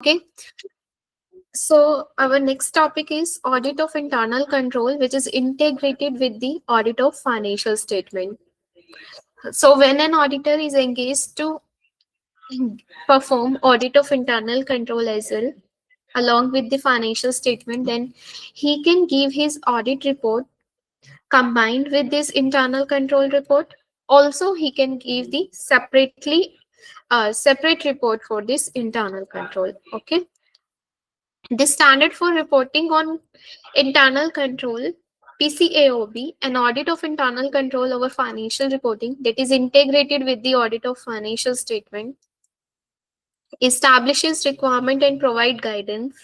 Okay. So our next topic is audit of internal control, which is integrated with the audit of financial statement. So when an auditor is engaged to perform audit of internal control as well, along with the financial statement, then he can give his audit report combined with this internal control report. Also, he can give the separate report for this internal control. Okay. The standard for reporting on internal control, PCAOB, an audit of internal control over financial reporting that is integrated with the audit of financial statement, establishes requirement and provide guidance.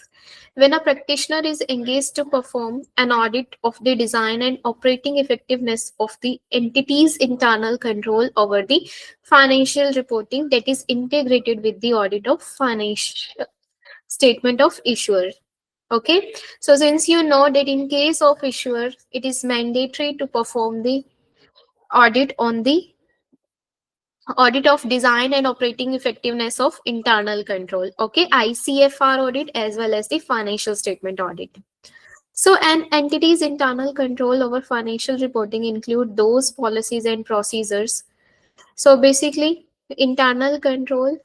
When a practitioner is engaged to perform an audit of the design and operating effectiveness of the entity's internal control over the financial reporting that is integrated with the audit of financial statement of issuer. Okay, so since you know that in case of issuer, it is mandatory to perform the audit on the audit of design and operating effectiveness of internal control. Okay, ICFR audit as well as the financial statement audit. So an entity's internal control over financial reporting include those policies and procedures. So basically, internal control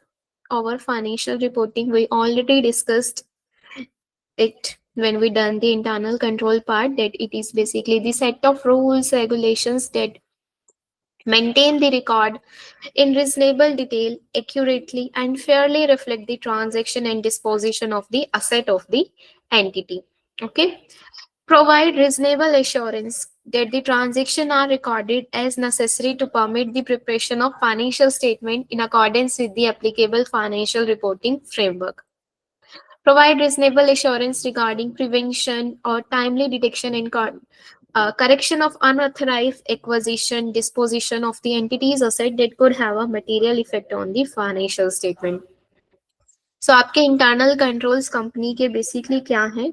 over financial reporting, we already discussed it when we done the internal control part, that it is basically the set of rules regulations that maintain the record in reasonable detail, accurately and fairly reflect the transaction and disposition of the asset of the entity. Okay, provide reasonable assurance that the transactions are recorded as necessary to permit the preparation of financial statement in accordance with the applicable financial reporting framework. Provide reasonable assurance regarding prevention or timely detection and correction of unauthorized acquisition, disposition of the entity's asset that could have a material effect on the financial statement. So आपके internal controls company के basically क्या हैं?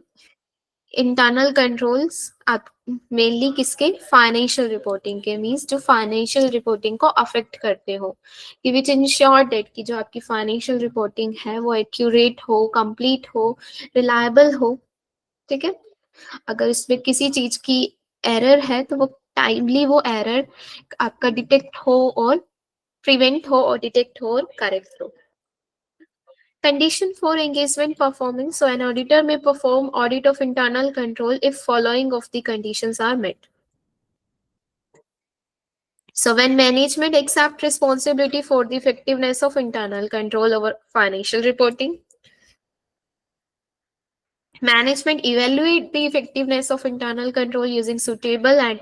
Internal controls आप mainly किसके financial reporting के means जो financial reporting को affect करते हो कि विच इंश्योर डेट की जो आपकी फाइनेंशियल रिपोर्टिंग है वो एक्यूरेट हो, कंप्लीट हो, रिलायबल हो. ठीक है, अगर इसमें किसी चीज की एरर है तो वो टाइमली वो एरर आपका डिटेक्ट हो और प्रिवेंट हो और डिटेक्ट हो और करेक्ट हो. Condition for engagement performance. So an auditor may perform audit of internal control if following of the conditions are met. So when management accept responsibility for the effectiveness of internal control over financial reporting, management evaluate the effectiveness of internal control using suitable and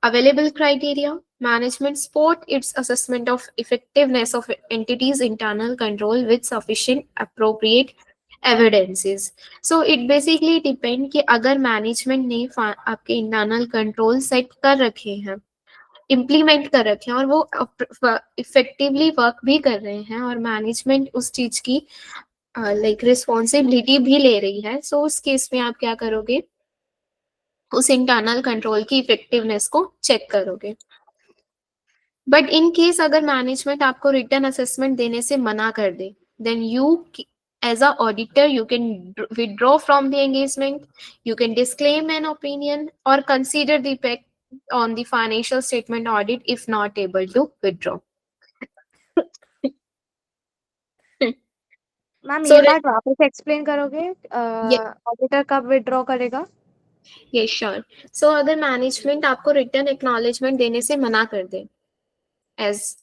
available criteria. Management support its assessment of effectiveness of entities' internal control with sufficient appropriate evidences. So it basically depend कि अगर management ने आपके internal control set कर रखे हैं, implement कर रखे हैं और वो effectively work भी कर रहे हैं और management उस चीज की like responsibility भी ले रही है, so उस केस में आप क्या करोगे? उस इंटरनल कंट्रोल की इफेक्टिवनेस को चेक करोगे. बट इन केस अगर मैनेजमेंट आपको रिटर्न असेसमेंट देने से मना कर दे, then you as a auditor you can withdraw from the engagement, you can disclaim an opinion और consider the effect on the financial statement audit if not able to withdraw. Ma'am So ये बात वापस explain करोगे, yeah, auditor कब withdraw करेगा? yes sure. So अगर management आपको return acknowledgement देने से मना कर दे, एज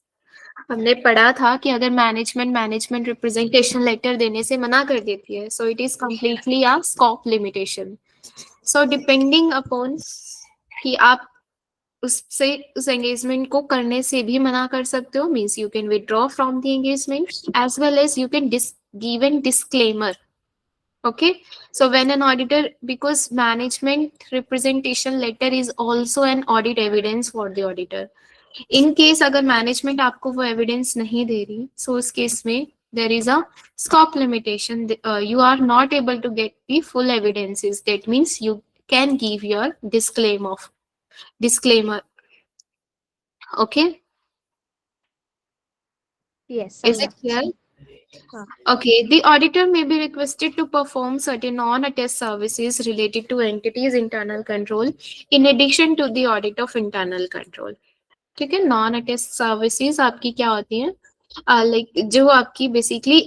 हमने पढ़ा था कि अगर मैनेजमेंट रिप्रेजेंटेशन लेटर देने से मना कर देती है, so it is completely a scope limitation. So depending upon कि आप उससे उस एंगेजमेंट को करने से भी मना कर सकते हो, means you can withdraw from the engagement as well as you can give a disclaimer. Okay, so when an auditor, because management representation letter is also an audit evidence for the auditor. In case अगर management आपको वो evidence नहीं दे रही, सो इस case में there is a scope limitation. You are not able to get the full evidences. That means you can give your disclaimer. Okay, yes is समझा. it clear? हाँ. Okay, the auditor may be requested to perform certain non-attest services related to entities internal control in addition to the audit of internal control. ठीक है, non attest services आपकी क्या होती हैं, like जो आपकी बेसिकली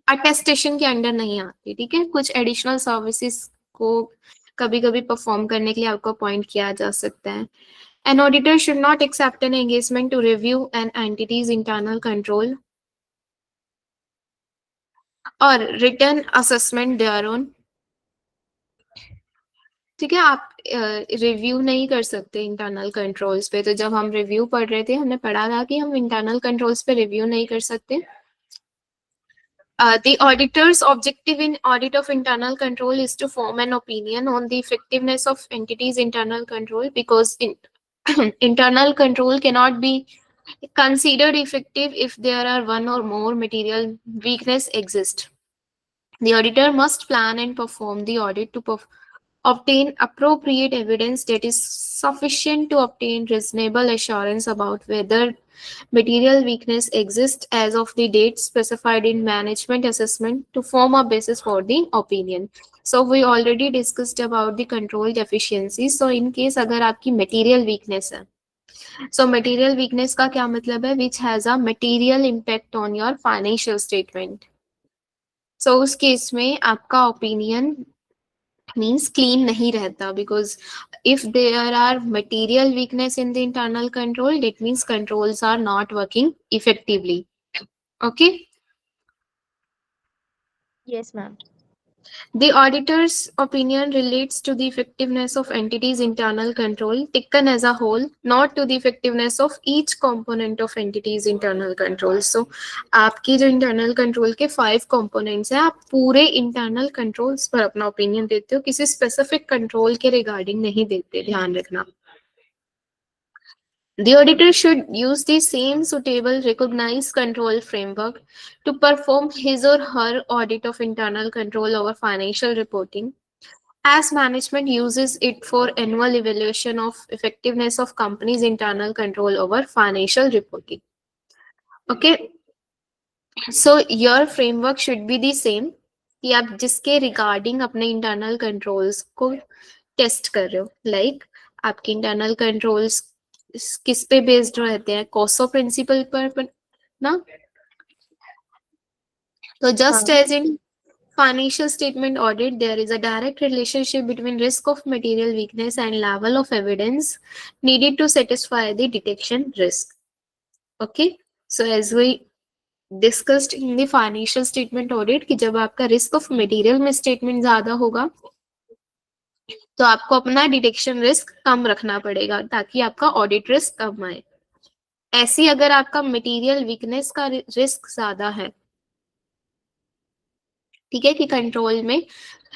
अटेस्टेशन के अंडर नहीं आती, ठीक है, कुछ एडिशनल सर्विसेज को कभी कभी परफॉर्म करने के लिए आपको अपॉइंट किया जा सकता है. An auditor should not accept an engagement to review an entity's internal control or written assessment thereon. ठीक है, आप रिव्यू नहीं कर सकते इंटरनल कंट्रोल्स पे. तो जब हम रिव्यू पढ़ रहे थे हमने पढ़ा था कि हम इंटरनल कंट्रोल्स पे रिव्यू नहीं कर सकते. The auditor's objective in audit of internal control is to form an opinion on the effectiveness of entities internal control, because internal control cannot be considered effective if there are one or more material weakness exist. The auditor must plan and perform the audit to obtain appropriate evidence that is sufficient to obtain reasonable assurance about whether material weakness exists as of the date specified in management assessment to form a basis for the opinion. So we already discussed about the control deficiencies. So in case अगर आपकी material weakness है, so material weakness का क्या मतलब है, which has a material impact on your financial statement. So उस case में आपका opinion means clean nahi rehta, because if there are material weakness in the internal control, that means controls are not working effectively. Okay. Yes, ma'am. The auditor's opinion relates to the effectiveness of entity's internal control taken as a whole, not to the effectiveness of each component of entity's internal control. So, आपकी जो internal control के 5 components हैं, आप पूरे internal controls पर अपना opinion देते हो, किसी specific control के regarding नहीं देते, ध्यान रखना. The auditor should use the same suitable recognized control framework to perform his or her audit of internal control over financial reporting, as management uses it for annual evaluation of effectiveness of company's internal control over financial reporting. Okay, so your framework should be the same कि आप जिसके regarding अपने internal controls को test कर रहे हो. Like आपके internal controls किस पे बेस्ड रहते हैं, कॉसो प्रिंसिपल पर ना. तो just as in financial statement audit, there is a direct relationship between risk of material weakness and level of evidence needed to satisfy the detection risk. Okay, so as we discussed in the financial statement audit कि जब आपका risk of material में statement ज्यादा होगा तो आपको अपना detection risk कम रखना पड़ेगा ताकि आपका ऑडिट रिस्क कम आए. ऐसी अगर आपका मटेरियल वीकनेस का रिस्क ज्यादा है, ठीक है, कि कंट्रोल में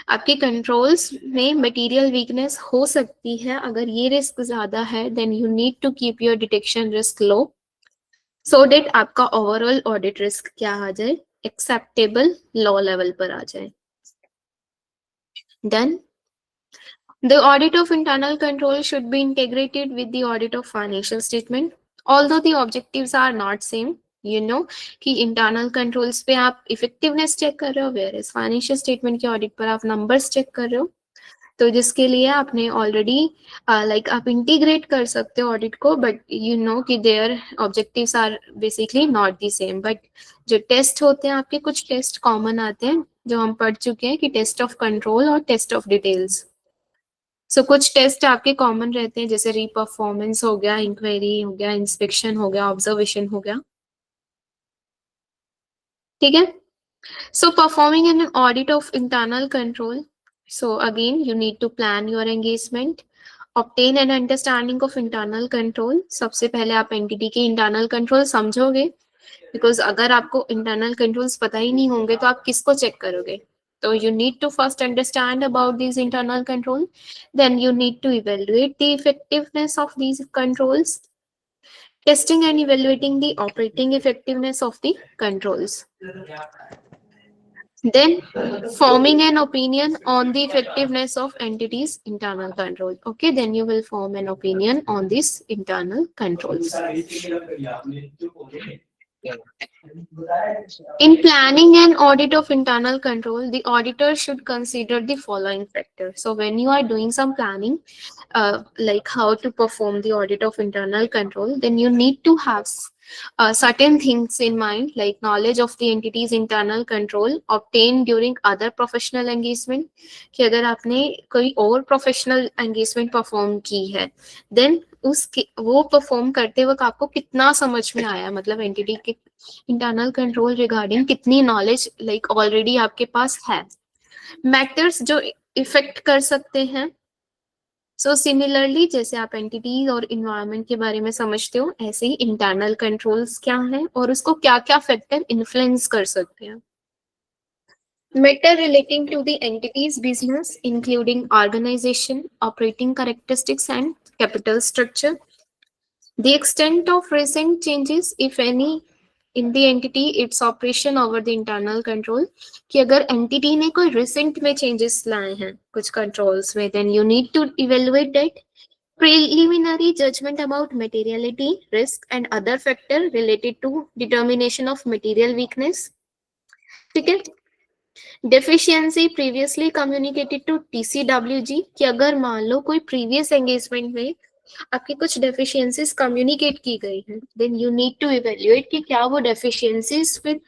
आपके कंट्रोल्स में मटेरियल वीकनेस हो सकती है, अगर ये रिस्क ज्यादा है then you need to keep your detection risk low so that आपका ओवरऑल ऑडिट रिस्क क्या आ जाए, एक्सेप्टेबल लो लेवल पर आ जाए. Then the audit of internal control should be integrated with the audit of financial statement, although the objectives are not same. You know कि internal controls पे आप effectiveness check कर रहे हो, whereas financial statement के audit पर आप numbers check कर रहे हो. तो जिसके लिए आपने already like आप integrate कर सकते हो audit को, but you know कि their objectives are basically not the same. But जो test होते हैं आपके, कुछ test common आते हैं जो हम पढ़ चुके हैं कि test of control और test of details. So कुछ टेस्ट आपके कॉमन रहते हैं जैसे रीपरफॉर्मेंस हो गया, इंक्वायरी हो गया, इंस्पेक्शन हो गया, ऑब्जर्वेशन हो गया, ठीक है. So performing an audit of internal control, so again you need to plan your engagement, obtain an understanding of internal control. सबसे पहले आप एंटिटी के इंटरनल कंट्रोल समझोगे, बिकॉज अगर आपको इंटरनल कंट्रोल्स पता ही नहीं होंगे तो आप किसको चेक करोगे. So you need to first understand about these internal control. Then you need to evaluate the effectiveness of these controls, testing and evaluating the operating effectiveness of the controls. Then forming an opinion on the effectiveness of entities internal control. Okay, then you will form an opinion on these internal controls. In planning and audit of internal control, the auditor should consider the following factors. So when you are doing some planning, like how to perform the audit of internal control, then you need to have certain things in mind, like knowledge of the entity's internal control obtained during other professional engagement. कि अगर आपने कोई और professional engagement perform की है, then उसके वो perform करते वक्त आपको कितना समझ में आया, मतलब एंटिटी के इंटरनल कंट्रोल रिगार्डिंग कितनी नॉलेज लाइक ऑलरेडी आपके पास है, मैटर्स जो इफेक्ट कर सकते हैं। सो सिमिलरली जैसे आप एंटिटीज और इन्वायरमेंट के बारे में समझते हो, ऐसे ही इंटरनल कंट्रोल्स क्या है और उसको क्या क्या फैक्टर इन्फ्लुएंस कर सकते हैं। Matter relating to the entity's business, including organization, operating characteristics, and capital structure. The extent of recent changes, if any, in the entity, its operation over the internal control. कि अगर entity ने कोई recent में changes लाए हैं कुछ controls में, then you need to evaluate that. Preliminary judgment about materiality, risk, and other factor related to determination of material weakness. ठीक है। Deficiency previously communicated to TCWG कि अगर मान लो कोई प्रीवियस एंगेजमेंट में आपकी कुछ डेफिशिएंसीज कम्युनिकेट की गई हैं, then you need to evaluate कि क्या वो डेफिशिएंसीज फिर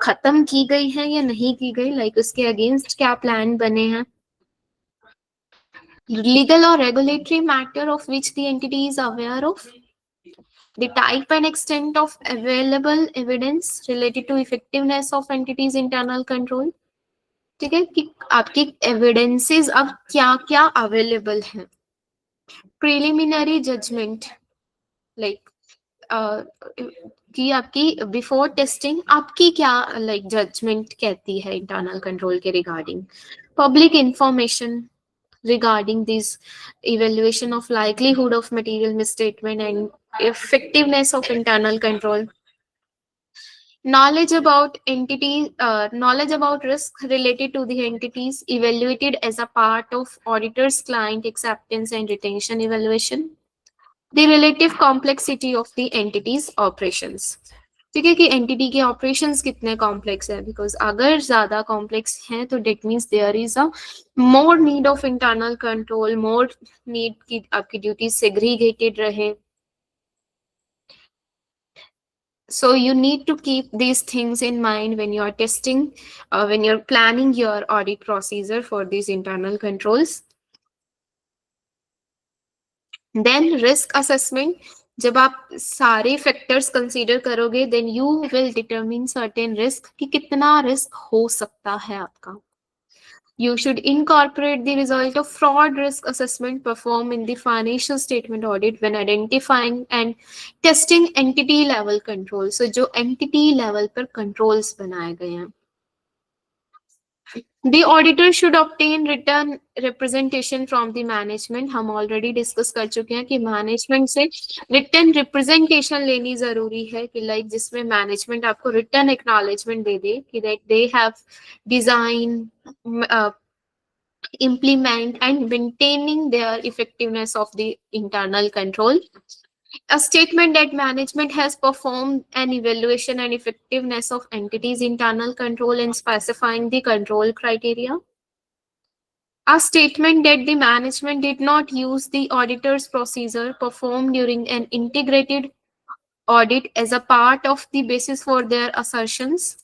खत्म की गई हैं या नहीं की गई, लाइक उसके अगेंस्ट क्या प्लान बने हैं। लीगल और regulatory matter of which the entity is aware of, the type and extent of available evidence related to effectiveness of entities internal control. ठीक है कि आपकी एविडेंसेस अब क्या क्या अवेलेबल हैं। प्रिलिमिनरी जजमेंट लाइक कि आपकी बिफोर टेस्टिंग आपकी क्या लाइक जजमेंट कहती है इंटरनल कंट्रोल के regarding. Public information regarding this evaluation of likelihood of material misstatement and effectiveness of internal control. Knowledge about knowledge about risk related to the entities evaluated as a part of auditor's client acceptance and retention evaluation. The relative complexity of the entity's operations. ठीक है कि entity के operations कितने complex है, because अगर ज्यादा complex हैं तो that means there is a more need of internal control, more need की आपकी ड्यूटी सेग्रीगेटेड रहे. So you need to keep these things in mind when you are testing, when you're planning your audit procedure for these internal controls. Then risk assessment. जब आप सारे factors consider करोगे, then you will determine certain risk कि कितना risk हो सकता है आपका. You should incorporate the result of fraud risk assessment performed in the financial statement audit when identifying and testing entity level controls. So जो entity level पर controls बनाए गए हैं. The auditor should obtain written representation from the management. हम already discuss कर चुके हैं कि management से written representation लेनी जरूरी है कि like जिसमें management आपको written acknowledgement दे दे कि that they have design, implement and maintaining their effectiveness of the internal control. A statement that management has performed an evaluation and effectiveness of entities internal control and specifying the control criteria. A statement that the management did not use the auditor's procedure performed during an integrated audit as a part of the basis for their assertions.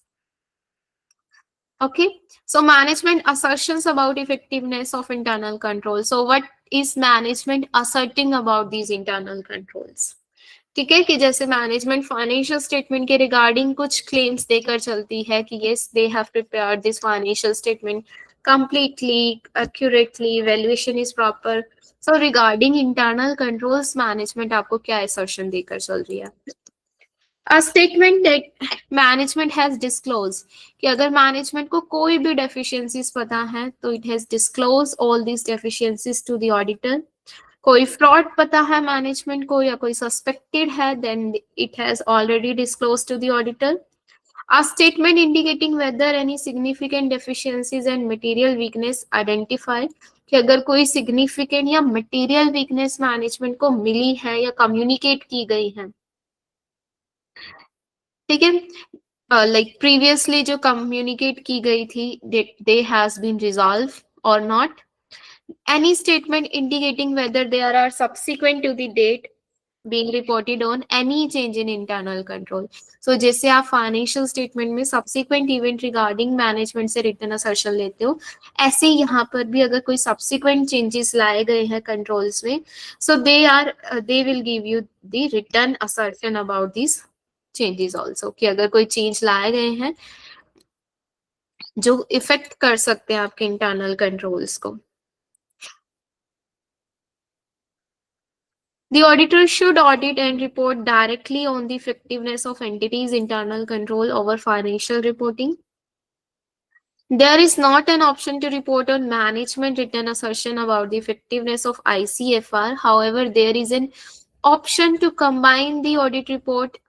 Okay, so management assertions about effectiveness of internal control. So what is management asserting about these internal controls? ठीक है कि जैसे management financial statement के regarding कुछ claims देकर चलती है कि yes they have prepared this financial statement completely accurately, valuation is proper. So regarding internal controls, management आपको क्या assertion देकर चल रही है? A statement that management has disclosed कि अगर management को कोई भी deficiencies पता है तो it has disclosed all these deficiencies to the auditor. कोई fraud पता है management को या कोई suspected है, then it has already disclosed to the auditor. A statement indicating whether any significant deficiencies and material weakness identified कि अगर कोई significant या material weakness management को मिली है या communicate की गई है. ठीक है, लाइक प्रीवियसली जो कम्युनिकेट की गई थी दे हैज बीन रिजॉल्व और not, any statement indicating whether there are subsequent to the date being reported on any change in internal control. So जैसे आप फाइनेंशियल स्टेटमेंट में सब्सिक्वेंट इवेंट रिगार्डिंग मैनेजमेंट से return assertion लेते हो, ऐसे ही यहाँ पर भी अगर कोई सब्सिक्वेंट चेंजेस लाए गए हैं कंट्रोल्स में, so they will give you the written assertion about this changes also, कि अगर कोई चेंज लाए गए हैं जो इफेक्ट कर सकते हैं आपके इंटरनल कंट्रोल्स को. The auditor should audit and report directly on the effectiveness of entities' internal control over financial reporting. There is not an option to report on management written assertion about the effectiveness of ICFR. However, there is an option to combine the audit report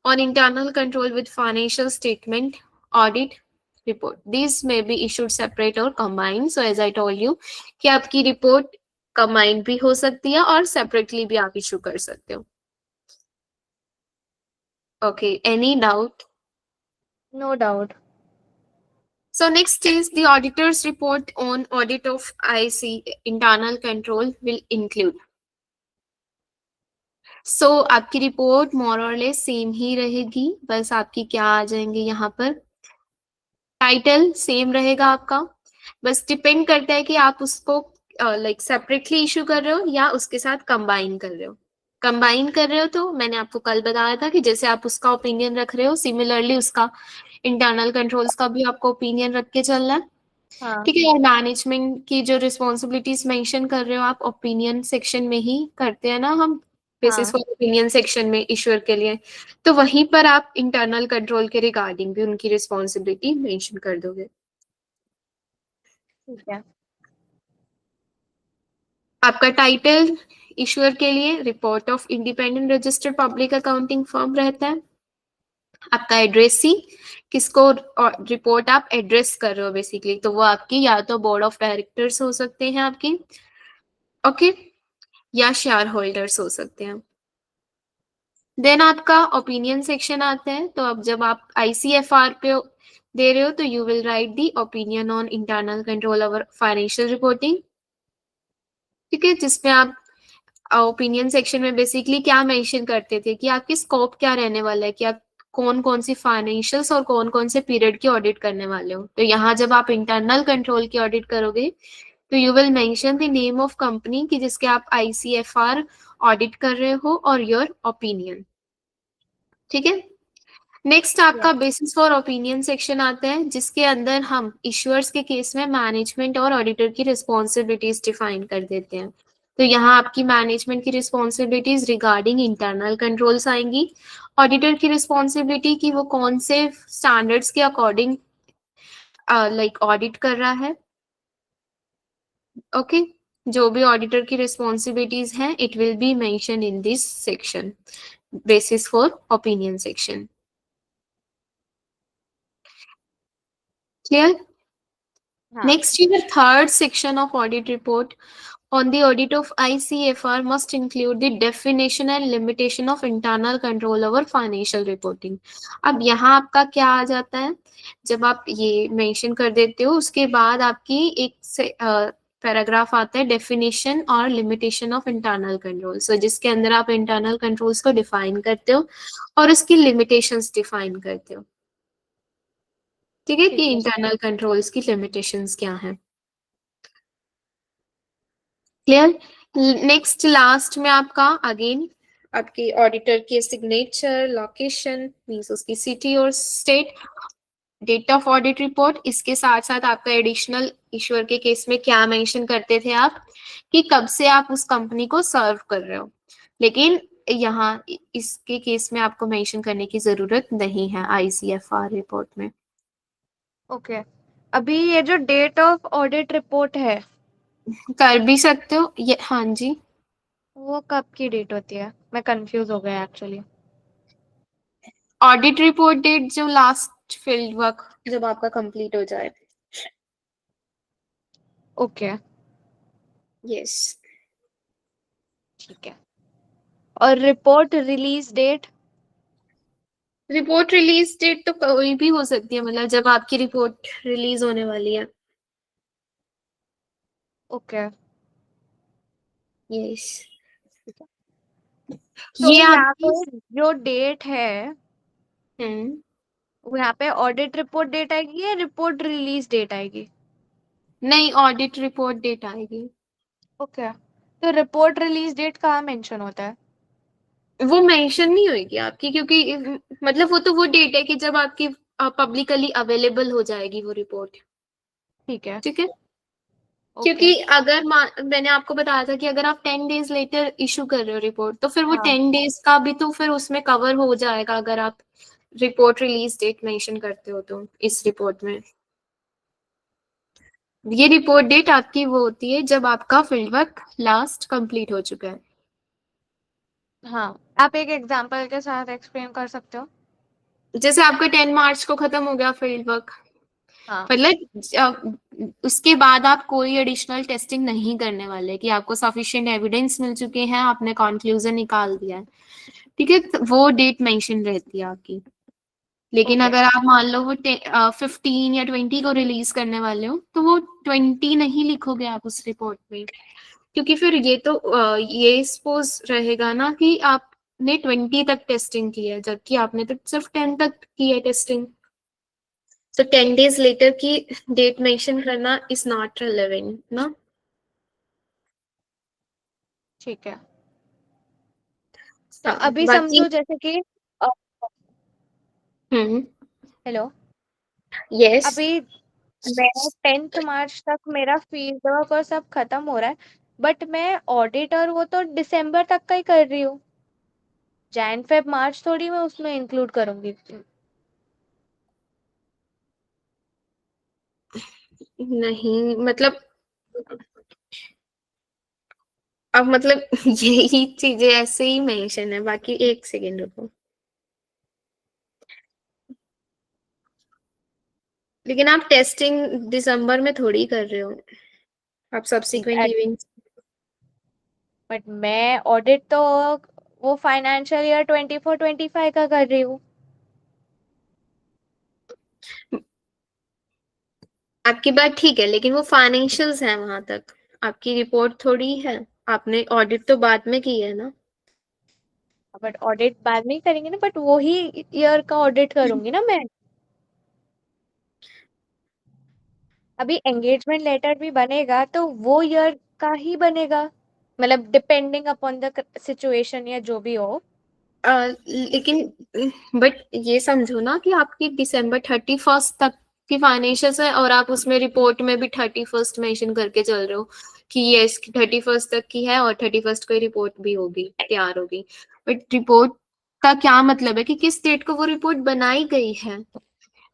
on internal control with financial statement audit report. These may be issued separate or combined. So as I told you कि आपकी report combined भी हो सकती है और separately भी आप issue कर सकते हो. Okay, any doubt? No doubt. So next is the auditor's report on audit of IC internal control will include. So आपकी रिपोर्ट मोर और लेस सेम ही रहेगी, बस आपकी क्या आ जाएंगे यहाँ पर, टाइटल सेम रहेगा आपका, बस डिपेंड करता है कि आप उसको लाइक सेपरेटली इशू कर रहे हो या उसके साथ कंबाइन कर रहे हो. कंबाइन कर रहे हो तो मैंने आपको कल बताया था कि जैसे आप उसका ओपिनियन रख रहे हो, सिमिलरली उसका इंटरनल कंट्रोल्स का भी आपको ओपिनियन रख के चलना है. हाँ ठीक है, और मैनेजमेंट की जो रिस्पॉन्सिबिलिटीज मेंशन कर रहे हो आप ओपिनियन सेक्शन में ही करते हैं ना हम, बेसिस हाँ फॉर ओपिनियन सेक्शन में इश्यूअर के लिए, तो वहीं पर आप इंटरनल कंट्रोल के रिगार्डिंग भी उनकी रिस्पॉन्सिबिलिटी मेंशन कर दोगे. ठीक है. आपका टाइटल इश्यूअर के लिए report of independent registered public accounting firm रहता है. आपका एड्रेसी, किसको रिपोर्ट आप एड्रेस कर रहे हो बेसिकली, तो वो आपकी या तो बोर्ड ऑफ डायरेक्टर्स हो सकते हैं आपकी, ओके, या शेयर होल्डर्स हो सकते हैं. देन आपका ओपिनियन सेक्शन आता है, तो अब जब आप आईसीएफआर पे दे रहे हो तो you will write the opinion on internal control over financial reporting. ठीक है, जिसमें आप ओपिनियन सेक्शन में बेसिकली क्या मेंशन करते थे कि आपकी स्कोप क्या रहने वाला है, कि आप कौन कौन सी फाइनेंशियल्स और कौन कौन से पीरियड की ऑडिट करने वाले हो. तो यहाँ जब आप इंटरनल कंट्रोल की ऑडिट करोगे तो you will mention the name of company की जिसके आप आईसीएफआर ऑडिट कर रहे हो और योर ओपिनियन. ठीक है, नेक्स्ट आपका बेसिस फॉर ओपिनियन सेक्शन आता है, जिसके अंदर हम इश्यूअर्स के केस में मैनेजमेंट और ऑडिटर की रिस्पॉन्सिबिलिटीज डिफाइन कर देते हैं. तो यहाँ आपकी मैनेजमेंट की रिस्पॉन्सिबिलिटीज रिगार्डिंग इंटरनल कंट्रोल्स आएंगी, ऑडिटर की रिस्पॉन्सिबिलिटी की वो कौन से स्टैंडर्ड्स के अकॉर्डिंग लाइक ऑडिट कर रहा है. ओके, जो भी ऑडिटर की रिस्पॉन्सिबिलिटीज हैं it will be mention in this section, basis for opinion section. Clear? हाँ Next, your third section of audit report on the audit of ICFR must include the definition and limitation of internal control over financial reporting. अब यहाँ आपका क्या आ जाता है, जब आप ये मेंशन कर देते हो उसके बाद आपकी एक पैराग्राफ आता है डेफिनेशन और लिमिटेशन ऑफ इंटरनल कंट्रोल. सो जिसके अंदर आप इंटरनल कंट्रोल्स को डिफाइन करते हो और उसकी लिमिटेशंस डिफाइन करते हो. ठीक है, कि इंटरनल कंट्रोल्स की लिमिटेशंस क्या हैं. क्लियर? नेक्स्ट लास्ट में आपका अगेन आपकी ऑडिटर के सिग्नेचर, लोकेशन मींस उसकी सिटी और state, date of audit report, इसके साथ साथ आपका एडिशनल इश्यूअर के केस में क्या मेंशन करते थे आप कि कब से आप उस कंपनी को सर्व कर रहे हो, लेकिन यहाँ इसके केस में आपको मेंशन करने की जरूरत नहीं है आईसीएफआर रिपोर्ट में. ओके. अभी ये जो डेट ऑफ ऑडिट रिपोर्ट है कर भी सकते हो ये, हाँ जी. वो कब की डेट होती है? मैं कंफ्यूज हो गया एक्चुअली. ऑडिट रिपोर्ट डेट जो लास्ट फील्ड वर्क जब आपका कंप्लीट हो जाए. ओके. यस. ठीक है. और report release date? Report release date तो कोई भी हो सकती है, मतलब जब आपकी रिपोर्ट रिलीज होने वाली है। ओके। यस। तो ये यहाँ आपकी। पे जो डेट है, हम्म। यहाँ पे ऑडिट रिपोर्ट डेट आएगी या रिपोर्ट रिलीज डेट आएगी? नहीं, ऑडिट रिपोर्ट डेट आएगी। ओके। तो रिपोर्ट रिलीज डेट कहाँ मेंशन होता है? वो मेंशन नहीं होगी आपकी, क्योंकि मतलब वो तो वो डेट है कि जब आपकी पब्लिकली अवेलेबल हो जाएगी वो रिपोर्ट। ठीक है। ठीक है। ओके। क्योंकि अगर मैंने आपको बताया था कि अगर आप 10 डेज लेटर इशू कर रहे हो रिपोर्ट, तो फिर वो हाँ। 10 डेज का भी तो फिर उसमें कवर हो जाएगा, अगर आप रिपोर्ट रिलीज डेट मेंशन करते हो तो इस रिपोर्ट में। ये रिपोर्ट डेट आपकी वो होती है जब आपका फील्ड वर्क लास्ट कंप्लीट हो चुका है। हाँ, आप एक एग्जांपल के साथ एक्सप्लेन कर सकते हो? जैसे आपका 10 मार्च को खत्म हो गया फील्ड वर्क, हाँ। मतलब उसके बाद आप कोई एडिशनल टेस्टिंग नहीं करने वाले, कि आपको सफिशिएंट एविडेंस मिल चुके हैं, आपने कंक्लूजन निकाल दिया है। ठीक है, तो वो डेट मेंशन रहती है आपकी। लेकिन ओके। अगर आप मान लो वो 15 या 20 को रिलीज करने वाले हो, तो वो 20 नहीं लिखोगे आप उस रिपोर्ट में, क्योंकि फिर ये तो ये सपोज रहेगा ना कि आपने 20 तक टेस्टिंग की है, जबकि आपने तो सिर्फ 10 तक की है टेस्टिंग। सो 10 डेज लेटर की डेट मेंशन करना इज नॉट रेलेवेंट ना। ठीक है। तो हाँ, अभी बाकी। समझो जैसे कि हम्म। Hello, yes. अभी मैं 10th मार्च तक मेरा फील्ड वर्क और सब खत्म हो रहा है, बट मैं ऑडिट और वो तो दिसंबर तक का ही कर रही हूँ। जैन फेब मार्च थोड़ी मैं उसमें इंक्लूड करूंगी। नहीं मतलब, अब मतलब यही चीजें ऐसे ही मेंशन है, बाकी एक सेकेंड रुको। लेकिन आप टेस्टिंग दिसंबर में थोड़ी कर रहे हो, आप सब्सिक्वेंट इवेंट्स। बट मैं ऑडिट तो वो फाइनेंशियल ईयर 24-25 का कर रही हूँ। आपकी बात ठीक है, लेकिन वो फाइनेंशियल्स है वहां तक, आपकी रिपोर्ट थोड़ी है। आपने ऑडिट तो बाद में की है ना। बट ऑडिट बाद में ही करेंगे ना, बट वो ही ईयर का ऑडिट करूंगी ना मैं। अभी एंगेजमेंट लेटर भी बनेगा तो वो ईयर का ही बनेगा, मतलब डिपेंडिंग अपॉन द सिचुएशन या जो भी हो। लेकिन बट ये समझो ना कि आपकी December 31 तक की फाइनेंशियल्स है, और आप उसमें रिपोर्ट में भी 31 मेंशन करके चल रहे हो कि ये इसकी 31 तक की है, और 31 को ही रिपोर्ट भी होगी, तैयार होगी। बट रिपोर्ट का क्या मतलब है कि किस डेट को वो रिपोर्ट बनाई गई है।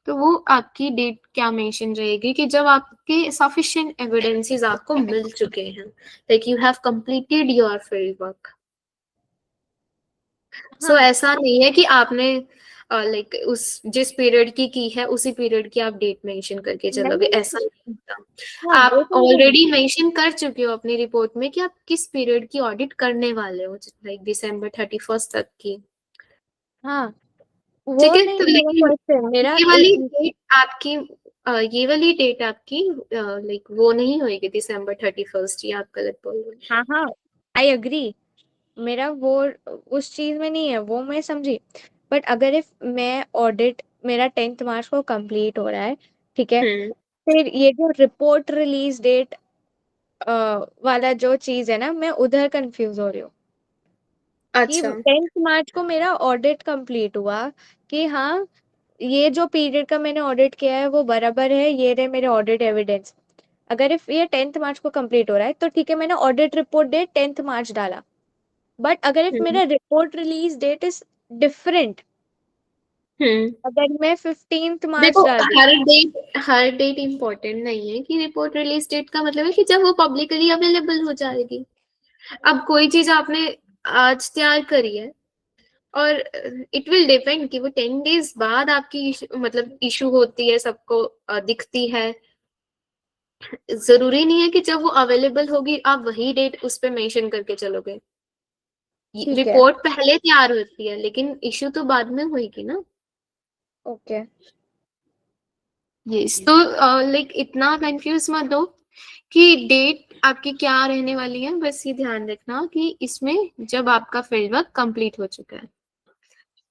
तो वो आपकी डेट क्या मेंशन रहेगी कि जब आपके सफिशिएंट एविडेंसेस आपको मिल चुके हैं, like you have completed your field work. So हाँ। ऐसा नहीं है कि आपने लाइक उस जिस पीरियड की है उसी पीरियड की आप डेट मेंशन करके चलोगे, नहीं। ऐसा नहीं हाँ, होता। वो आप समझे। ऑलरेडी मेंशन कर चुके हो अपनी रिपोर्ट में कि आप किस पीरियड की ऑडिट करने वाले हो, लाइक December 31 तक की। हाँ, ठीक वो है, नहीं तो मेरा लेकिन क्वेश्चन, मेरा ये वाली डेट आपकी ये वाली डेट आपकी लाइक वो नहीं होगी December 31, ये आप गलत बोल रहे हाँ हाँ, आई अग्री। मेरा वो उस चीज में नहीं है, वो मैं समझी। बट अगर इफ मैं ऑडिट मेरा 10th मार्च को कंप्लीट हो रहा है, ठीक है, हो। फिर ये जो रिपोर्ट रिलीज डेट वाला जो चीज है ना, मैं उधर कंफ्यूज हो रही हूँ कि अच्छा। 10th मार्च को मेरा ऑडिट कंप्लीट हुआ, कि हाँ ये जो पीरियड का मैंने ऑडिट किया है वो बराबर है, ये रहे मेरे ऑडिट एविडेंस। अगर इफ ये 10th मार्च को कंप्लीट हो रहा है तो ठीक है, मैंने ऑडिट रिपोर्ट डेट 10th मार्च डाला। बट अगर इफ हम्म। मेरा report release date is different, hmm. अगर मैं 15th मार्च देखो, डाल रही हर डेट इम्पोर्टेंट नहीं है, कि रिपोर्ट रिलीज डेट का मतलब है कि जब वो पब्लिकली अवेलेबल हो जाएगी। अब कोई चीज आपने आज तैयार करी है, और इट विल डिपेंड कि वो 10 डेज बाद आपकी मतलब इशू होती है, सबको दिखती है। जरूरी नहीं है कि जब वो अवेलेबल होगी आप वही डेट उस पर मेंशन करके चलोगे। ठीक है। रिपोर्ट पहले तैयार होती है, लेकिन इशू तो बाद में होगी ना। ओके। यस, तो लाइक इतना कंफ्यूज मत हो कि डेट आपकी क्या रहने वाली है, बस ये ध्यान रखना कि इसमें जब आपका फील्ड वर्क कंप्लीट हो चुका है,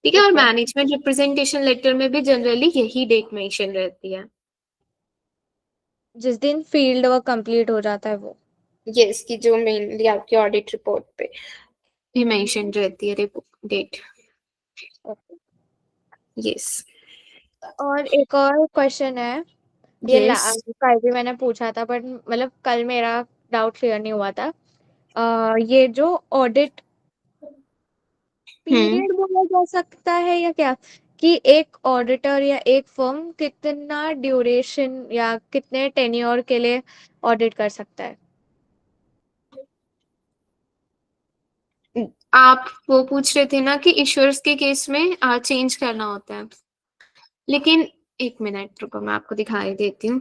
ठीक है। और ठीक है, मैनेजमेंट रिप्रेजेंटेशन लेटर में भी जनरली यही डेट मेंशन रहती है। जिस दिन फील्ड वर्क कंप्लीट हो जाता है वो। यस, कि जो मेनली आपकी ऑडिट रिपोर्ट पे भी मेंशन रहती है डेट। ओके। यस। और एक और क्वेश्चन है, ये यस। कल भी मैंने पूछा था बट मतलब कल मेरा डाउट क्लियर नहीं हुआ था। ये जो ऑडिट हम्म। पीरियड बोला जा सकता है या क्या, कि एक ऑडिटर या एक फर्म कितना ड्यूरेशन या कितने टेन्योर के लिए ऑडिट कर सकता है? आप वो पूछ रहे थे ना कि इश्योर्स के केस में चेंज करना होता है, लेकिन एक मिनट रुको, मैं आपको दिखाई देती हूँ।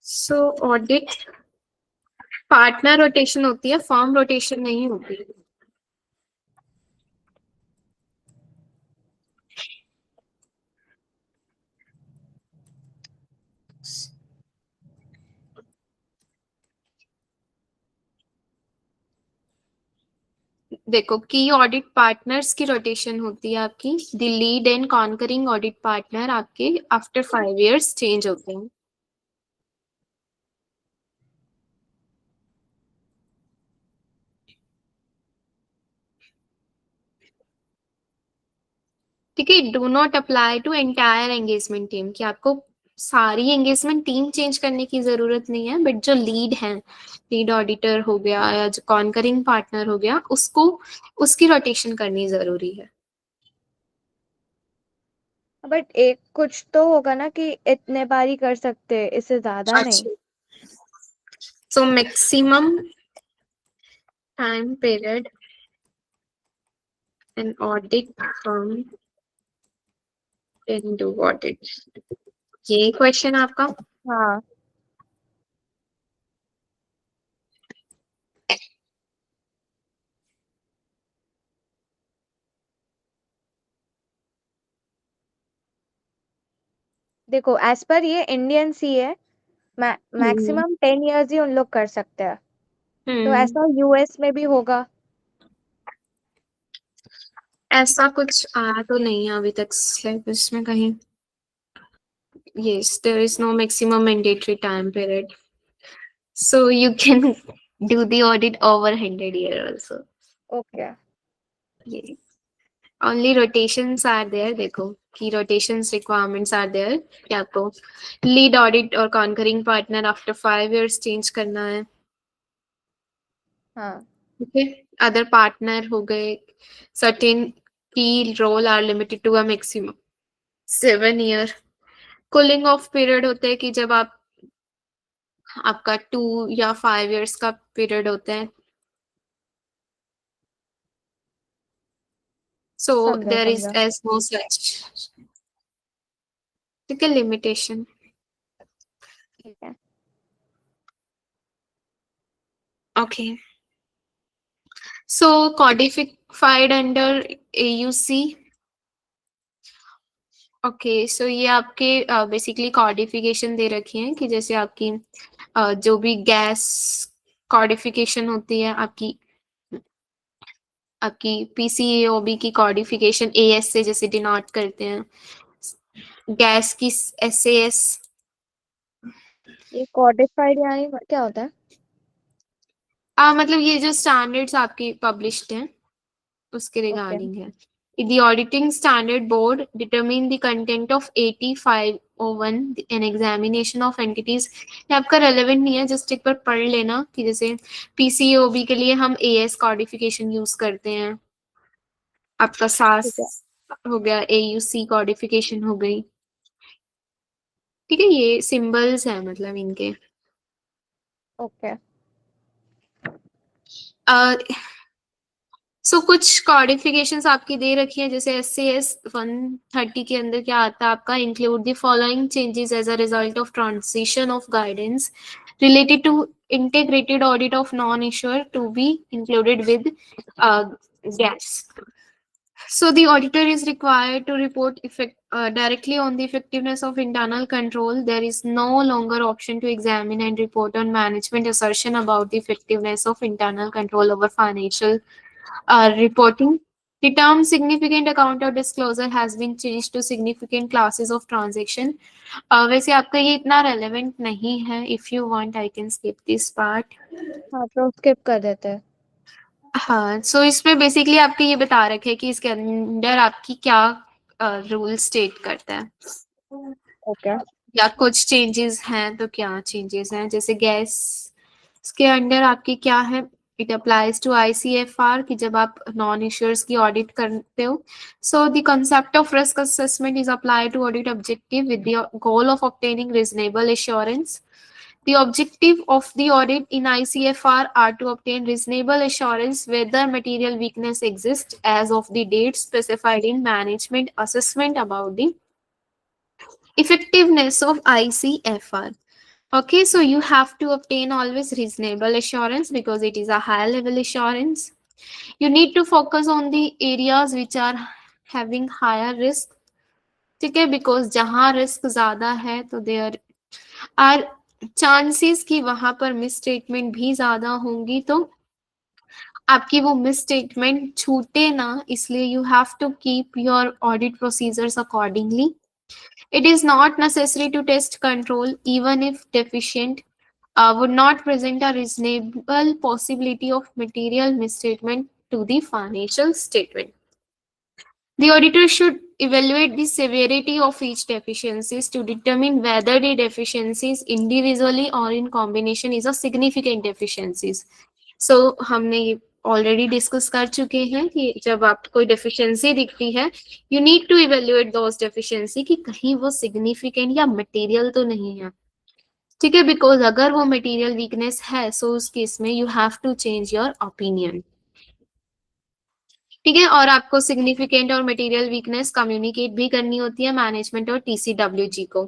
सो ऑडिट पार्टनर रोटेशन होती है, फर्म रोटेशन नहीं होती। देखो, की ऑडिट पार्टनर्स की रोटेशन होती है आपकी, the lead and concurring audit partner आपके आफ्टर 5 years चेंज होते हैं। ठीक है, do not apply to entire engagement team, कि आपको सारी एंगेजमेंट टीम चेंज करने की जरूरत नहीं है, बट जो लीड है, लीड ऑडिटर हो गया या जो कॉन्करिंग पार्टनर हो गया, उसको उसकी रोटेशन करनी जरूरी है। बट एक कुछ तो होगा ना कि इतने बार ही कर सकते हैं, इससे ज्यादा नहीं। अच्छा, so maximum time period an audit firm can do audit, ये क्वेश्चन आपका। हाँ। देखो एज पर ये इंडियन सी है, हम्म। मैक्सिमम 10 इयर्स ही उन लोग कर सकते हैं। तो हम्म। ऐसा यूएस में भी होगा? ऐसा कुछ आया तो नहीं है अभी तक सिलेबस में कहीं। Yes, there is no maximum mandatory time period. So you can do the audit over 100 year also. Okay. Yes. Only rotations are there. देखो कि rotations requirements are there कि आपको lead audit और concurring partner after 5 years change करना है। हाँ। Okay. Other partner हो गए, certain key role are limited to a maximum 7 year. Cooling off period होते हैं कि जब आपका 2 या 5 years का पीरियड होता है। So समझा there is समझा। as no such limitation. ठीक है। Okay. So codified under AUC. Okay, so ये आपके बेसिकली कॉडिफिकेशन दे रखी है कि जैसे आपकी जो भी गैस कॉडिफिकेशन होती है, आपकी आपकी पीसीएओबी की कॉडिफिकेशन एएस से जैसे डिनोट करते हैं, गैस की एसएएस। ये कोडिफाइड यानी क्या होता है? मतलब ये जो स्टैंडर्ड्स आपकी पब्लिश्ड हैं उसके ओके। रिगार्डिंग है। The auditing standard board determine the content of 8501 an examination of entities। ये आपका रेलेवेंट नहीं है, जस्ट एक बार पढ़ लेना कि जैसे पीसीओबी के लिए हम एएस कॉडिफिकेशन यूज करते हैं, आपका सास ठीक है। हो गया, एयूसी कॉडिफिकेशन हो गई। ठीक है, ये सिंबल्स है मतलब इनके। ओके। सो कुछ कॉडिफिकेशंस आपकी दे रखी है, जैसे SCS 130 के अंदर क्या आता है आपका, include the following changes as a result of transition of guidance related to integrated audit of non-issuer to be included with gas। So the auditor is required to report directly on the effectiveness of internal control. There is no longer option to examine and report on management assertion about the effectiveness of internal control over financial reporting. The term significant account or disclosure has been changed to significant classes of transaction. वैसे आपका ये इतना relevant नहीं है. If you want, I can skip this part. हाँ तो skip कर देते हैं। हाँ, सो इसमें बेसिकली आपके ये बता रखे कि इसके अंदर आपकी क्या रूल स्टेट करता है ओके। या कुछ चेंजेस हैं तो क्या चेंजेस हैं, जैसे गैस के अंदर आपकी क्या है, इट अप्लाइज टू आईसीएफआर कि जब आप नॉन इश्यूअर्स की ऑडिट करते हो, so the concept of risk assessment is apply to audit objective with the goal of obtaining reasonable assurance. The objective of the audit in ICFR are to obtain reasonable assurance whether material weakness exists as of the date specified in management assessment about the effectiveness of ICFR. Okay, so you have to obtain always reasonable assurance because it is a high level assurance. You need to focus on the areas which are having higher risk. ठीक है, because जहां risk ज्यादा है तो there are chances कि वहां पर miss statement भी ज्यादा होंगी, तो आपकी वो मिस स्टेटमेंट छूटे ना, इसलिए you have to keep your audit procedures accordingly. It is not necessary to test control even if deficient would not present a reasonable possibility of material misstatement to the financial statement. The auditor should evaluate the severity of each deficiencies to determine whether the deficiencies individually or in combination is a significant deficiencies. So हमने ये already discuss कर चुके हैं कि जब आपको कोई deficiency दिखती है, you need to evaluate those deficiency कि कहीं वो सिग्निफिकेंट या मटेरियल तो नहीं है. ठीक है, बिकॉज अगर वो मटेरियल वीकनेस है सो उस केस में you have to change your opinion. ठीक है, और आपको सिग्निफिकेंट और मटेरियल वीकनेस कम्युनिकेट भी करनी होती है मैनेजमेंट और टीसीडब्ल्यूजी को.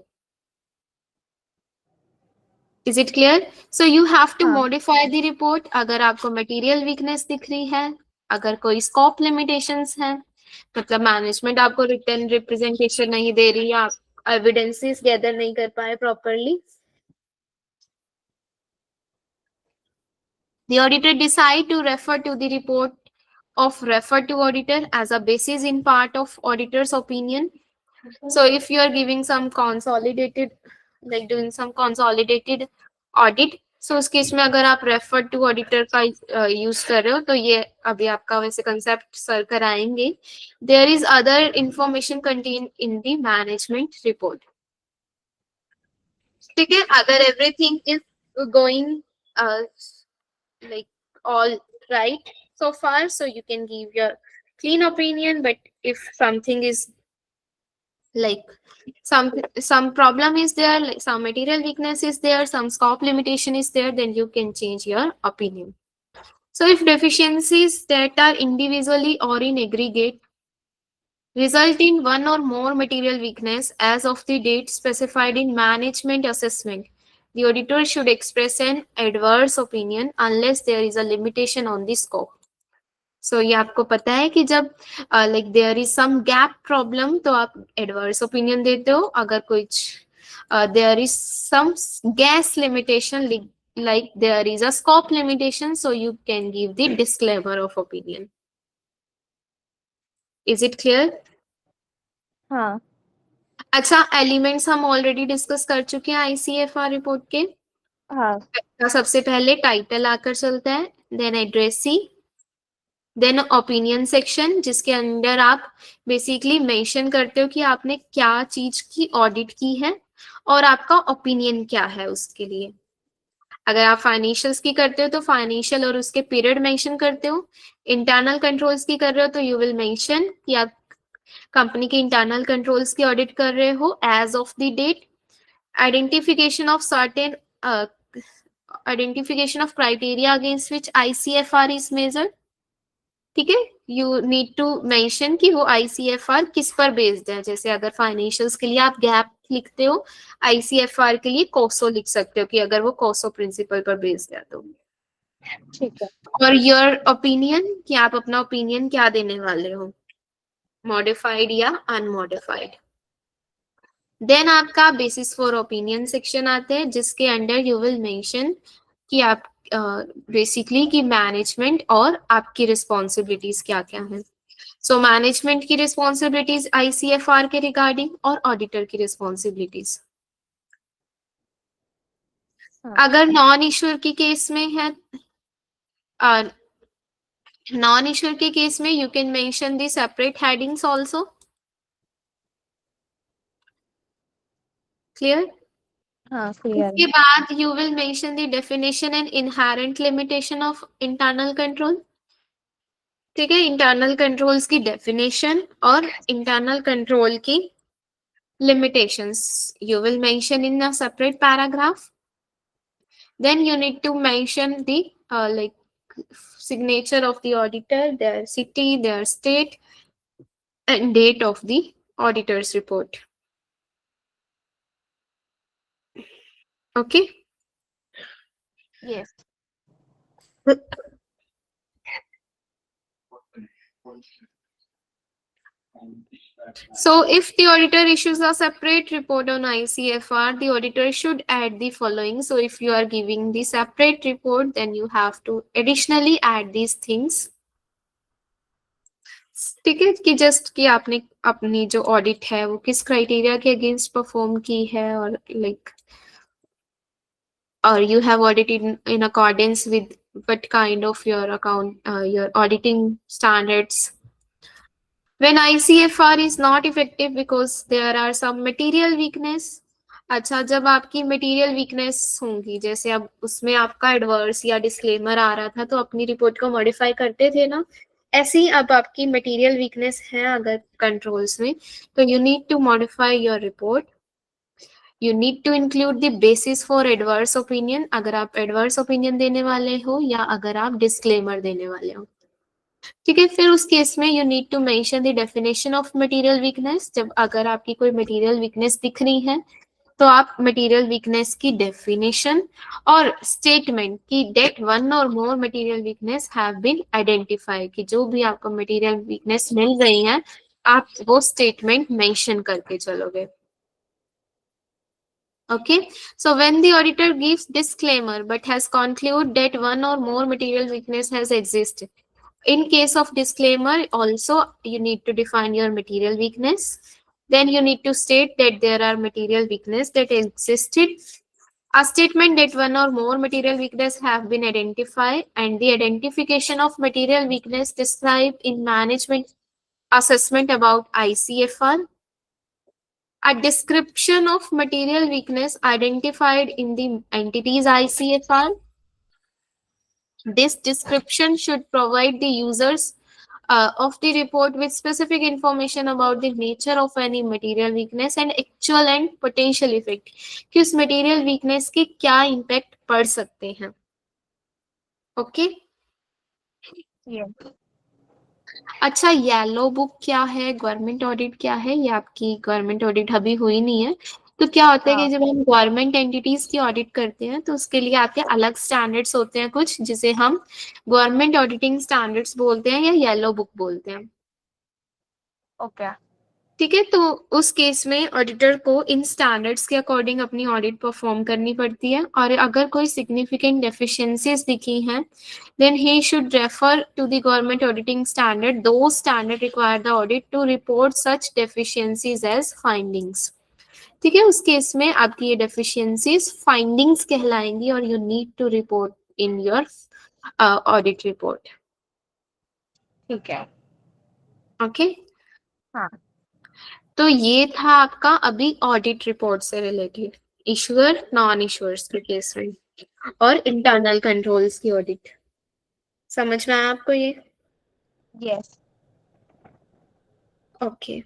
Is it clear? So you have to modify the report अगर आपको मटेरियल वीकनेस दिख रही है, अगर कोई स्कोप लिमिटेशंस है, मतलब मैनेजमेंट आपको रिटर्न रिप्रेजेंटेशन नहीं दे रही, आप एविडेंसेस गैदर नहीं कर पाए properly. The auditor decide to refer to the report of refer to auditor as a basis in part of auditor's opinion. So if you are giving some consolidated, like doing some consolidated audit, so उस case में अगर आप refer to auditor का use कर रहे हो तो ये अभी आपका वैसे कंसेप्ट सर कराएंगे. There is other information contained in the management report. ठीक है, अगर everything is going like all right so far, so you can give your clean opinion, but if something is like some problem is there, like some material weakness is there, some scope limitation is there, then you can change your opinion. So if deficiencies that are individually or in aggregate result in one or more material weakness as of the date specified in management assessment, the auditor should express an adverse opinion unless there is a limitation on the scope. So ये आपको पता है कि जब like there is some gap problem तो आप adverse opinion देते हो. अगर कुछ there is some gas limitation like there is a scope limitation, so you can give the disclaimer of opinion. Is it clear? हाँ. अच्छा, एलिमेंट्स हम already discuss कर चुके हैं आईसीएफआर रिपोर्ट के. हाँ. सबसे पहले टाइटल आकर चलता है, then addressee, then opinion section जिसके अंदर आप बेसिकली मेंशन करते हो कि आपने क्या चीज की ऑडिट की है और आपका ओपिनियन क्या है उसके लिए. अगर आप फाइनेंशियल्स की करते हो तो फाइनेंशियल और उसके पीरियड मेंशन करते हो. इंटरनल कंट्रोल्स की कर रहे हो तो यू विल मेंशन कि आप कंपनी के इंटरनल कंट्रोल्स की ऑडिट कर रहे हो as of the date. Identification of certain identification of criteria against which ICFR is measured. ठीक है, यू नीड टू मेंशन कि वो आईसीएफआर किस पर बेस्ड है. जैसे अगर फाइनेंशियल्स के लिए आप गैप लिखते हो, आईसीएफआर के लिए कोसो लिख सकते हो कि अगर वो कोसो प्रिंसिपल पर बेस्ड है तो. ठीक है. और योर ओपिनियन कि आप अपना ओपिनियन क्या देने वाले हो. मॉडिफाइड या अनमॉडिफाइड। देन आपका बेसिस फॉर ओपिनियन सेक्शन आते हैं, जिसके अंडर यू विल मेंशन कि आप बेसिकली कि मैनेजमेंट और आपकी रिस्पॉन्सिबिलिटीज क्या क्या है। सो मैनेजमेंट की रिस्पॉन्सिबिलिटीज आईसीएफआर के रिगार्डिंग और ऑडिटर की रिस्पॉन्सिबिलिटीज। अगर नॉन इश्यूर की केस में है, नॉन इश्यूर के केस में you can mention the separate headings also. Clear? हाँ क्लियर उसके बाद you will mention the definition and inherent limitation of internal control. ठीक है, इंटरनल कंट्रोल्स की डेफिनेशन और इंटरनल कंट्रोल की limitations you will mention in a separate paragraph. Then you need to mention the like signature of the auditor, their city, their state, and date of the auditor's report. Okay. Yes So if the auditor issues a separate report on ICFR, the auditor should add the following. So if you are giving the separate report, then you have to additionally add these things. ठीक है, कि just कि आपने अपनी जो audit है वो किस क्राइटेरिया के अगेंस्ट परफॉर्म की है, और like or you have audited in accordance with what kind of your account your auditing standards. When ICFR is not effective because there are some material weakness. अच्छा, जब आपकी मटेरियल वीकनेस होंगी, जैसे अब उसमें आपका एडवर्स या डिस्क्लेमर आ रहा था तो अपनी रिपोर्ट को मॉडिफाई करते थे ना, ऐसे ही अब आपकी मटेरियल वीकनेस है अगर कंट्रोल्स में, तो you need to modify your report. You need to include the basis for adverse opinion, अगर आप एडवर्स ओपिनियन देने वाले हो या अगर आप डिस्क्लेमर देने वाले हो। ठीक है, फिर उस केस में you need to mention the definition of material weakness. जब अगर आपकी कोई मटेरियल वीकनेस दिख रही है तो आप मटेरियल वीकनेस की डेफिनेशन और स्टेटमेंट की डेट वन और more material weakness have been identify, कि जो भी आपको मटेरियल वीकनेस मिल रही है आप वो स्टेटमेंट मेंशन करके चलोगे। Okay, so when the auditor gives disclaimer but has concluded that one or more material weakness has existed, in case of disclaimer also you need to define your material weakness. Then you need to state that there are material weakness that existed. A statement that one or more material weakness have been identified, and the identification of material weakness described in management assessment about ICFR. A description of material weakness identified in the entity's ICFR. This description should provide the users of the report with specific information about the nature of any material weakness and actual and potential effect, कि उस material weakness के क्या impact पड़ सकते हैं। Okay? Yes अच्छा, yellow book क्या है, गवर्नमेंट ऑडिट क्या है, ये आपकी गवर्नमेंट ऑडिट अभी हुई नहीं है, तो क्या होता है कि हाँ जब हम गवर्नमेंट एंटिटीज की ऑडिट करते हैं तो उसके लिए आपके अलग स्टैंडर्ड्स होते हैं कुछ, जिसे हम गवर्नमेंट ऑडिटिंग स्टैंडर्ड्स बोलते हैं या येलो बुक बोलते हैं। ओके ठीक है, तो उस केस में ऑडिटर को इन स्टैंडर्ड्स के अकॉर्डिंग अपनी ऑडिट परफॉर्म करनी पड़ती है, और अगर कोई सिग्निफिकेंट डेफिशिएंसीज दिखी हैं then he should refer to the government auditing standard. Those standards require the audit to report such deficiencies as findings. ठीक है, उस केस में आपकी ये डेफिशिएंसीज फाइंडिंग्स कहलाएंगी और you need to report in your audit report. ठीक है ओके, हाँ तो ये था आपका अभी ऑडिट रिपोर्ट से रिलेटेड इश्यूअर नॉन इश्यूअर्स के केस में और इंटरनल कंट्रोल्स की ऑडिट। समझ में आया आपको ये? यस ओके,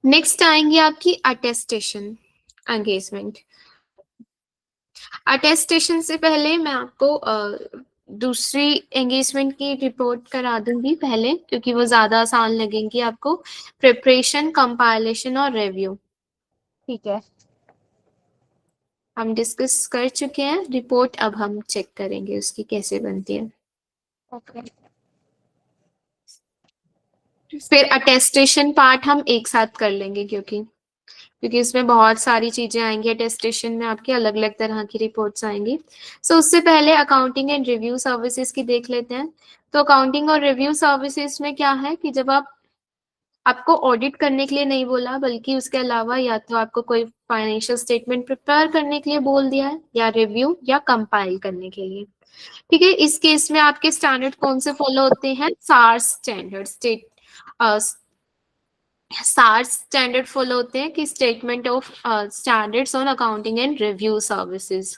नेक्स्ट आएंगी आपकी अटेस्टेशन एंगेजमेंट। अटेस्टेशन से पहले मैं आपको दूसरी एंगेजमेंट की रिपोर्ट करा दूंगी पहले, क्योंकि वो ज्यादा आसान लगेंगी आपको। प्रिपरेशन, कंपाइलेशन और रिव्यू। ठीक है हम डिस्कस कर चुके हैं रिपोर्ट, अब हम चेक करेंगे उसकी कैसे बनती है। ओके फिर अटेस्टेशन पार्ट हम एक साथ कर लेंगे, क्योंकि इसमें बहुत सारी चीजें आएंगी। अटेस्टेशन में आपकी अलग अलग तरह की रिपोर्ट्स आएंगी। सो उससे पहले अकाउंटिंग एंड रिव्यू सर्विसेज की देख लेते हैं। तो अकाउंटिंग और रिव्यू सर्विसेज में क्या है कि जब आपको ऑडिट करने के लिए नहीं बोला, बल्कि उसके अलावा या तो आपको कोई फाइनेंशियल स्टेटमेंट प्रिपेयर करने के लिए बोल दिया है, या रिव्यू या कंपाइल करने के लिए। ठीक है, इस केस में आपके स्टैंडर्ड कौन से फॉलो होते हैं? SSARS standard SSARS standard follow होते हैं कि statement of standards on accounting and review services.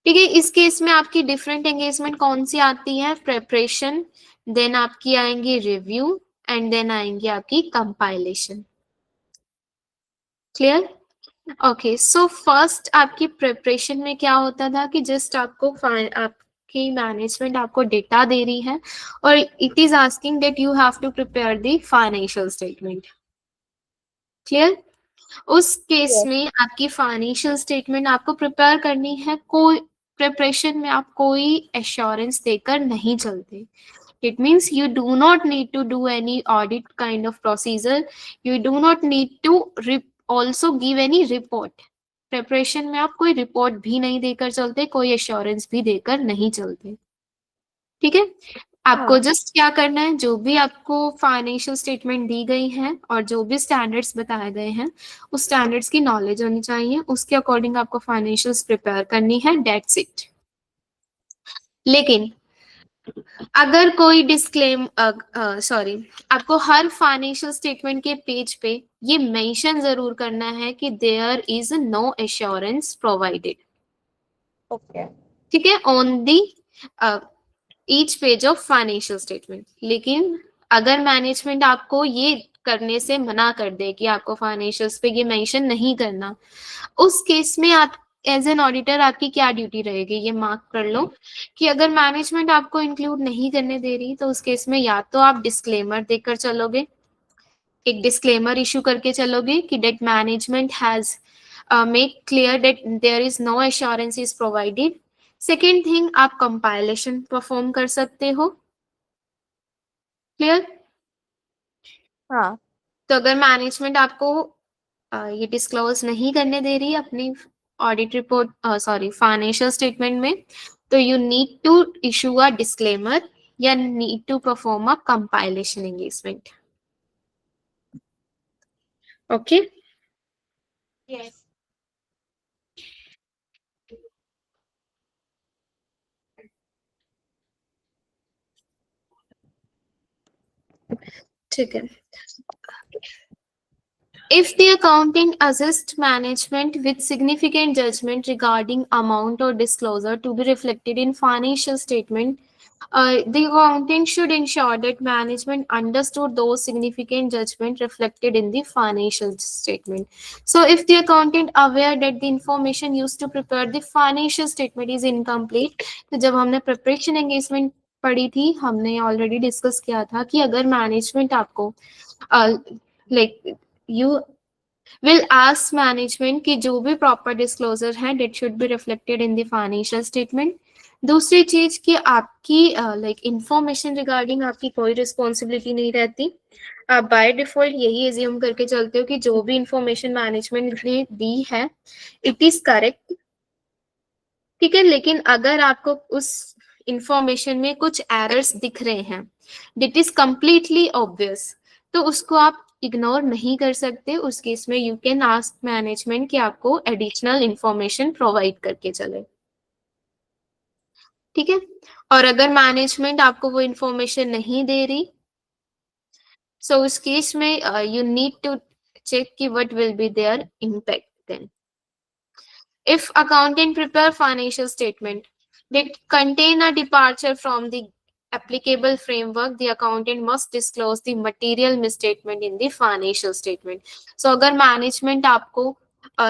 ठीक है, इस केस में आपकी डिफरेंट एंगेजमेंट कौन सी आती है? प्रेपरेशन, देन आपकी आएंगी रिव्यू, एंड देन आएंगी आपकी compilation. Clear? Okay, so first आपकी प्रिपरेशन में क्या होता था कि जस्ट आपकी मैनेजमेंट आपको डेटा दे रही है और it is asking that you have to prepare the financial statement. Clear? उस केस यस में आपकी फाइनेंशियल स्टेटमेंट आपको प्रिपेयर करनी है। कोई प्रिपरेशन में आप कोई एश्योरेंस देकर नहीं चलते। It means you do not need to do any audit kind of procedure. You do not need to also give any report. Preparation में आप कोई रिपोर्ट भी नहीं देकर चलते, कोई एश्योरेंस भी देकर नहीं चलते। ठीक है, आपको हाँ जस्ट क्या करना है, जो भी आपको फाइनेंशियल स्टेटमेंट दी गई है और जो भी स्टैंडर्ड्स बताए गए हैं, उस स्टैंडर्ड्स की नॉलेज होनी चाहिए, उसके अकॉर्डिंग आपको फाइनेंशियल्स प्रिपेयर करनी है, दैट्स इट। लेकिन अगर कोई आपको हर फाइनेंशियल स्टेटमेंट के पेज पे ये मेंशन जरूर करना है कि there is no assurance provided. Okay ठीक है, on the each page of financial statement. लेकिन अगर मैनेजमेंट आपको ये करने से मना कर दे कि आपको फाइनेंशियल्स पे ये मेंशन नहीं करना, उस केस में आप एज एन ऑडिटर आपकी क्या ड्यूटी रहेगी, ये मार्क कर लो कि अगर मैनेजमेंट आपको इंक्लूड नहीं करने दे रही, तो उस केस में या तो आप डिस्क्लेमर देकर चलोगे, एक डिस्क्लेमर इशू करके चलोगे कि that management has make clear that there is no assurance is provided. Second thing, आप कंपाइलेशन परफॉर्म कर सकते हो। क्लियर? हाँ तो अगर मैनेजमेंट आपको ये डिस्क्लोज नहीं करने दे रही अपनी ऑडिट रिपोर्ट, फाइनेंशियल स्टेटमेंट में, तो you need to issue a disclaimer या need to perform a compilation engagement. Okay, yes ठीक है। If the accountant assists management with significant judgment regarding amount or disclosure to be reflected in financial statement, the accountant should ensure that management understood those significant judgment reflected in the financial statement. So, if the accountant aware that the information used to prepare the financial statement is incomplete, तो जब हमने preparation engagement पढ़ी थी, हमने already discuss किया था कि अगर management आपको like you will ask management कि जो भी proper disclosure है that should be reflected in the financial statement। दूसरी चीज कि आपकी like information regarding आपकी कोई responsibility नहीं रहती, आप by default यही assume करके चलते हो कि जो भी information management ने दी है it is correct। ठीक है, लेकिन अगर आपको उस इंफॉर्मेशन में कुछ एरर्स दिख रहे हैं, दिट इज कंप्लीटली ऑब्वियस, तो उसको आप इग्नोर नहीं कर सकते। उस केस में यू कैन आस्क मैनेजमेंट कि आपको एडिशनल इंफॉर्मेशन प्रोवाइड करके चले। ठीक है, और अगर मैनेजमेंट आपको वो इंफॉर्मेशन नहीं दे रही, सो उस केस में यू नीड टू चेक कि what will be their impact then. If accountant prepare financial statement that contain a departure from the applicable framework, the accountant must disclose the material misstatement in the financial statement. So अगर management आपको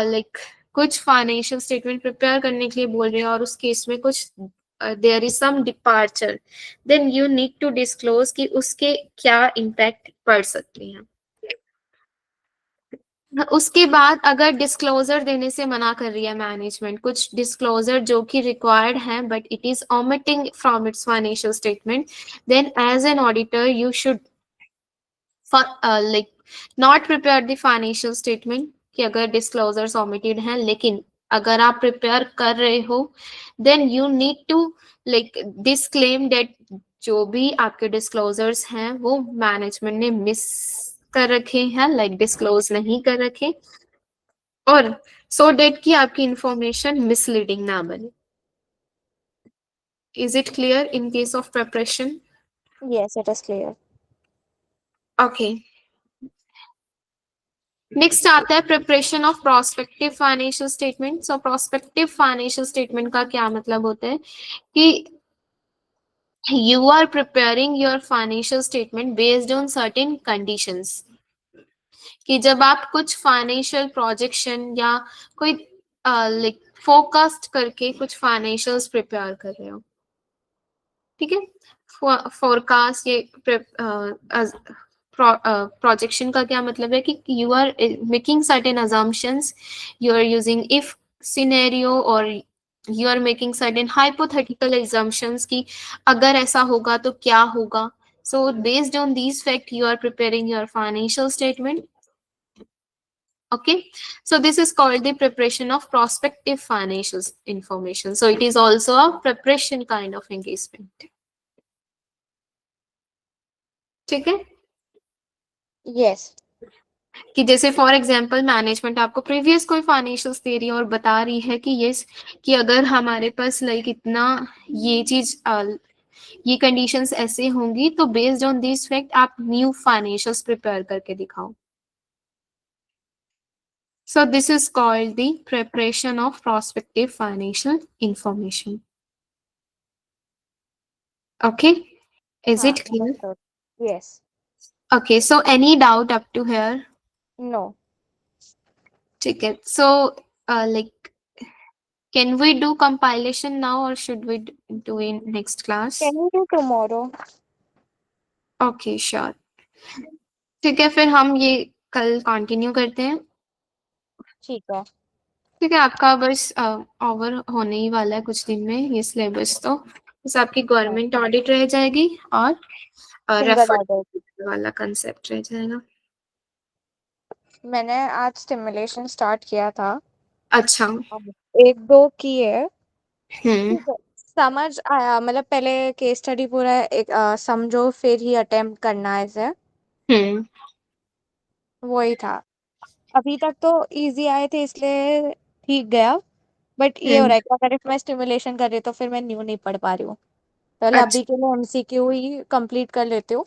like कुछ financial statement prepare करने के लिए बोल रहे हैं और उस केस में कुछ there is some departure, then you need to disclose कि उसके क्या impact पड़ सकते हैं। उसके बाद अगर डिस्क्लोजर देने से मना कर रही है मैनेजमेंट, कुछ डिस्क्लोजर जो कि रिक्वायर्ड है but it is omitting from its financial statement, then as an auditor you should like not prepare the financial statement, कि अगर डिस्क्लोजर्स omitted हैं, लेकिन अगर आप प्रिपेयर कर रहे हो then you need to like disclaim that जो भी आपके डिस्क्लोजर्स हैं वो मैनेजमेंट ने मिस कर रखे हैं, लाइक डिस्क्लोज नहीं कर रखे, और सो डेट कि आपकी इंफॉर्मेशन मिसलीडिंग ना बने. Is it clear in case of preparation? Yes, it is clear. Okay. Next आता है preparation of prospective financial statement. So prospective financial statement का क्या मतलब होता है कि you are preparing your financial statement based on certain conditions. कि जब आप कुछ फाइनेंशियल प्रोजेक्शन या कोई लाइक फोरकास्ट करके कुछ फाइनेंशियल्स प्रिपेयर कर रहे हो, ठीक है. फोरकास्ट ये प्रोजेक्शन का क्या मतलब है कि you are making certain assumptions, you are using if scenario or you are making certain hypothetical assumptions कि अगर ऐसा होगा तो क्या होगा. So based on these facts you are preparing your financial statement. Okay, so this is called the preparation of prospective financial information. So it is also a preparation kind of engagement. ठीक है. Yes. कि जैसे for example management आपको previous कोई financials दे रही है और बता रही है कि ये कि अगर हमारे पास लाइक इतना ये चीज ये कंडीशंस ऐसे होंगी तो बेस्ड ऑन दिस फैक्ट आप न्यू फाइनेंशियल्स प्रिपेयर करके दिखाओ. So this is called the preparation of prospective financial information. Okay, is it clear? Understood. Yes. Okay, so any doubt up to here? No. ठीक है. So like can we do compilation now or should we do in next class? Can we do tomorrow? Okay, sure. ठीक है, फिर हम ये कल continue करते हैं. ठीक है. ठीक है, आपका बस ओवर होने ही वाला है कुछ दिन में ये सिलेबस, तो बस आपकी गवर्नमेंट ऑडिट रह जाएगी और सिंगल रेफर ऑर्डर. वाला कंसेप्ट रह जाएगा. मैंने आज स्टिमुलेशन स्टार्ट किया था. अच्छा. एक दो किए. हम्म. ठीक है. समझ आया, मतलब पहले केस स्टडी पूरा एक समझो फिर ही अटेम्प्ट करना है इसे. हम्म. वही था. अभी तक तो इजी आए थे इसलिए ठीक गया. बट ये हो रहा हम्म. है कि अगर if मैं स्टिमुलेशन कर रही हूँ तो फिर मैं न्यू नहीं पढ़ पा रही हूँ. पहले अच्छा. अभी के लिए एमसीक्यू ही कंप्लीट कर लेती हूँ.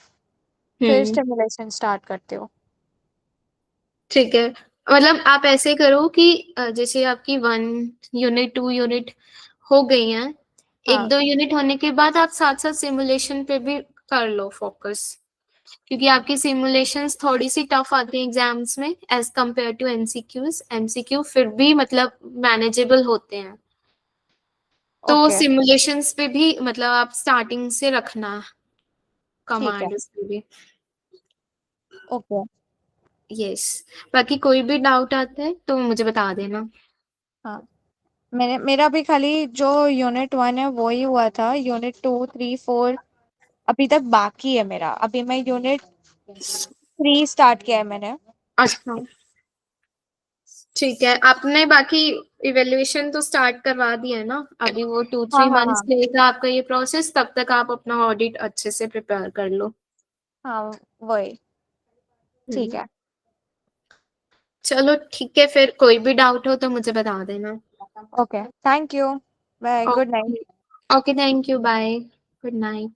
फिर हम्म. स्टिमुलेशन स्टार्ट करती हूँ. ठीक है, मतलब आप ऐसे करो कि जैसे आपकी 1 यूनिट 2 यूनिट हो गई हैं, एक हाँ. दो यूनिट होने के बाद आप साथ साथ सिमुलेशन पे भी कर लो फोकस, क्योंकि आपकी सिमुलेशंस थोड़ी सी टफ आती हैं एग्जाम्स में as compare to MCQs. MCQ फिर भी मतलब मैनेजेबल होते हैं, तो ओके. सिमुलेशंस पे भी मतलब आप स्टार्टिंग से रखना ठीक है. कमांड उस पे भी. ओके. यस. बाकी कोई भी डाउट आता है तो मुझे बता देना. हाँ. मेरा भी खाली जो यूनिट 1 है वो ही हुआ था. यूनिट 2 3 4 अभी तक बाकी है मेरा. अभी मैं यूनिट 3 स्टार्ट किया है मैंने. अच्छा. ठीक है, आपने बाकी इवेल्युएशन तो स्टार्ट करवा दिया है ना, अभी वो टू हाँ थ्री हाँ मंथ्स हाँ. लेगा आपका ये प्रोसेस, तब तक आप अपना ऑडिट अच्छे से प्रिपेयर कर लो. हाँ वही. ठीक हम्म. है. चलो ठीक है, फिर कोई भी डाउट हो तो मुझे बता देना. Okay. Thank you. Bye. Good night. Okay. Okay, thank you, bye, good night.